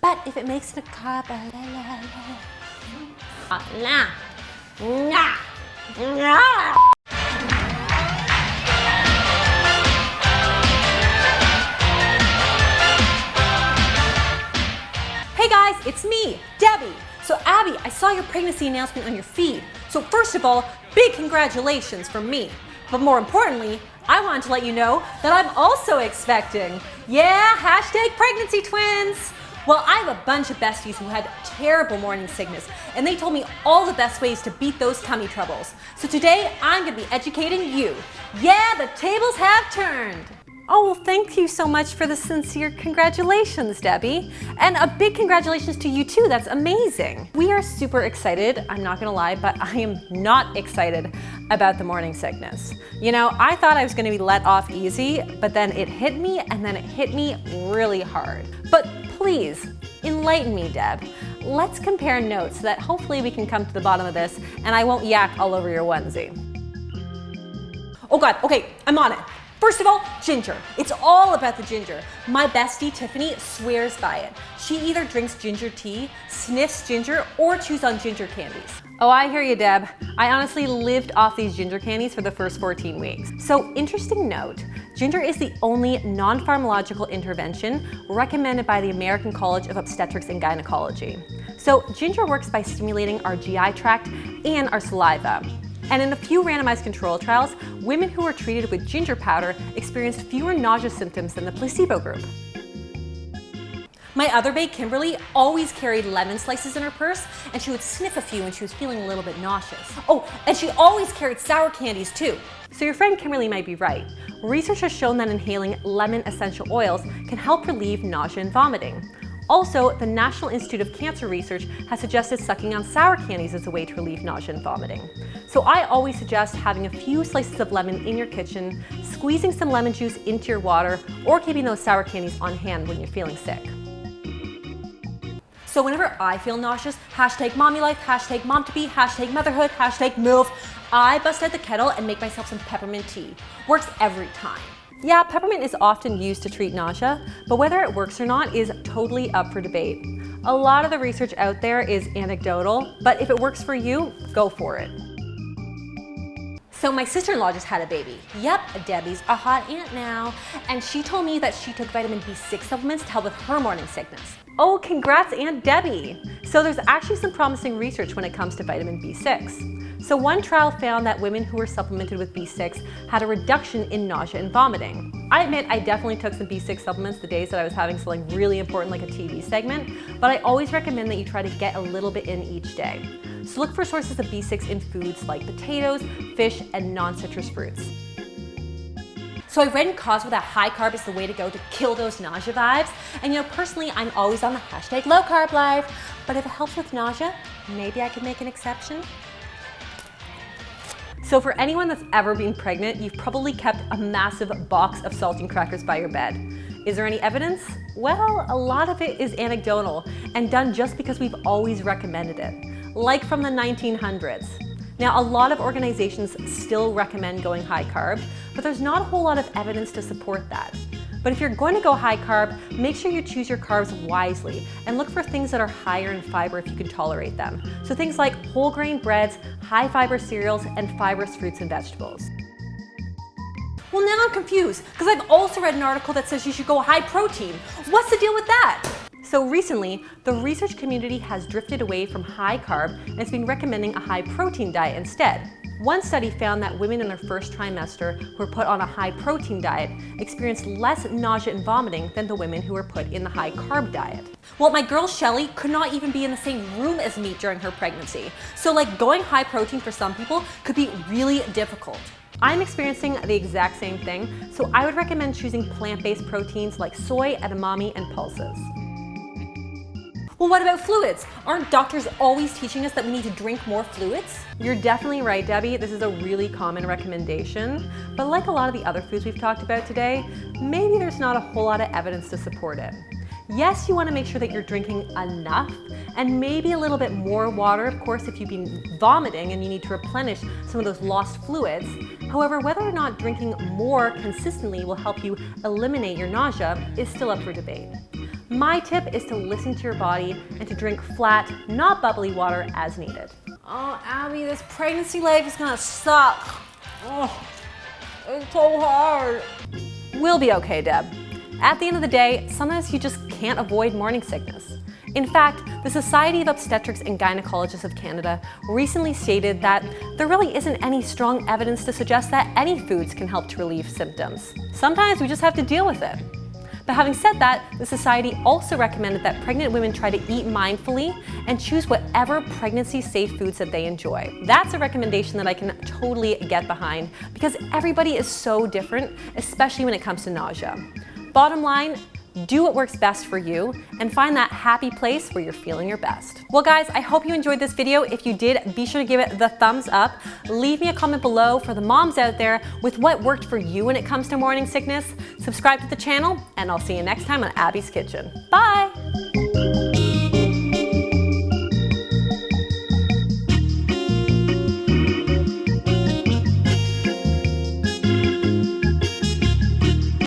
But if it makes it a carb, Hey guys, it's me, Debbie. So Abby, I saw your pregnancy announcement on your feed. So first of all, big congratulations from me. But more importantly, I wanted to let you know that I'm also expecting. Yeah, hashtag pregnancy twins. Well, I have a bunch of besties who had terrible morning sickness, and they told me all the best ways to beat those tummy troubles. So today, I'm gonna be educating you. Yeah, the tables have turned. Oh, well, thank you so much for the sincere congratulations, Debbie. And a big congratulations to you too, that's amazing. We are super excited, I'm not gonna lie, but I am not excited about the morning sickness. You know, I thought I was gonna be let off easy, but then it hit me, and then it hit me really hard. But please, enlighten me, Deb. Let's compare notes so that hopefully we can come to the bottom of this and I won't yak all over your onesie. Oh God, okay, I'm on it. First of all, ginger. It's all about the ginger. My bestie, Tiffany, swears by it. She either drinks ginger tea, sniffs ginger, or chews on ginger candies. Oh, I hear you, Deb. I honestly lived off these ginger candies for the first 14 weeks. So, interesting note, ginger is the only non-pharmacological intervention recommended by the American College of Obstetrics and Gynecology. So, ginger works by stimulating our GI tract and our saliva. And in a few randomized control trials, women who were treated with ginger powder experienced fewer nausea symptoms than the placebo group. My other babe, Kimberly, always carried lemon slices in her purse, and she would sniff a few when she was feeling a little bit nauseous. Oh, and she always carried sour candies too. So your friend Kimberly might be right. Research has shown that inhaling lemon essential oils can help relieve nausea and vomiting. Also, the National Institute of Cancer Research has suggested sucking on sour candies as a way to relieve nausea and vomiting. So I always suggest having a few slices of lemon in your kitchen, squeezing some lemon juice into your water, or keeping those sour candies on hand when you're feeling sick. So whenever I feel nauseous, hashtag mommy life, hashtag mom to be, hashtag motherhood, hashtag MILF, I bust out the kettle and make myself some peppermint tea. Works every time. Yeah, peppermint is often used to treat nausea, but whether it works or not is totally up for debate. A lot of the research out there is anecdotal, but if it works for you, go for it. So my sister-in-law just had a baby. Yep, Debbie's a hot aunt now. And she told me that she took vitamin B6 supplements to help with her morning sickness. Oh, congrats, Aunt Debbie. So there's actually some promising research when it comes to vitamin B6. So one trial found that women who were supplemented with B6 had a reduction in nausea and vomiting. I admit I definitely took some B6 supplements the days that I was having something really important like a TV segment, but I always recommend that you try to get a little bit in each day. So look for sources of B6 in foods like potatoes, fish, and non-citrus fruits. So I read in Cosmo that high carb is the way to go to kill those nausea vibes. And you know, personally, I'm always on the hashtag low carb life. But if it helps with nausea, maybe I could make an exception. So for anyone that's ever been pregnant, you've probably kept a massive box of saltine crackers by your bed. Is there any evidence? Well, a lot of it is anecdotal and done just because we've always recommended it, like from the 1900s. Now, a lot of organizations still recommend going high carb, but there's not a whole lot of evidence to support that. But if you're going to go high carb, make sure you choose your carbs wisely and look for things that are higher in fiber if you can tolerate them. So things like whole grain breads, high fiber cereals, and fibrous fruits and vegetables. Well, now I'm confused because I've also read an article that says you should go high protein. What's the deal with that? So recently, the research community has drifted away from high carb and has been recommending a high protein diet instead. One study found that women in their first trimester who were put on a high protein diet experienced less nausea and vomiting than the women who were put in the high carb diet. Well, my girl Shelly could not even be in the same room as me during her pregnancy. So like going high protein for some people could be really difficult. I'm experiencing the exact same thing, so I would recommend choosing plant-based proteins like soy, edamame, and pulses. Well, what about fluids? Aren't doctors always teaching us that we need to drink more fluids? You're definitely right, Debbie. This is a really common recommendation. But like a lot of the other foods we've talked about today, maybe there's not a whole lot of evidence to support it. Yes, you want to make sure that you're drinking enough and maybe a little bit more water, of course, if you've been vomiting and you need to replenish some of those lost fluids. However, whether or not drinking more consistently will help you eliminate your nausea is still up for debate. My tip is to listen to your body and to drink flat, not bubbly water as needed. Oh, Abby, this pregnancy life is gonna suck. Oh, it's so hard. We'll be okay, Deb. At the end of the day, sometimes you just can't avoid morning sickness. In fact, the Society of Obstetrics and Gynecologists of Canada recently stated that there really isn't any strong evidence to suggest that any foods can help to relieve symptoms. Sometimes we just have to deal with it. But having said that, the Society also recommended that pregnant women try to eat mindfully and choose whatever pregnancy-safe foods that they enjoy. That's a recommendation that I can totally get behind because everybody is so different, especially when it comes to nausea. Bottom line, do what works best for you and find that happy place where you're feeling your best. Well guys, I hope you enjoyed this video. If you did, be sure to give it the thumbs up. Leave me a comment below for the moms out there with what worked for you when it comes to morning sickness. Subscribe to the channel and I'll see you next time on Abby's Kitchen. Bye!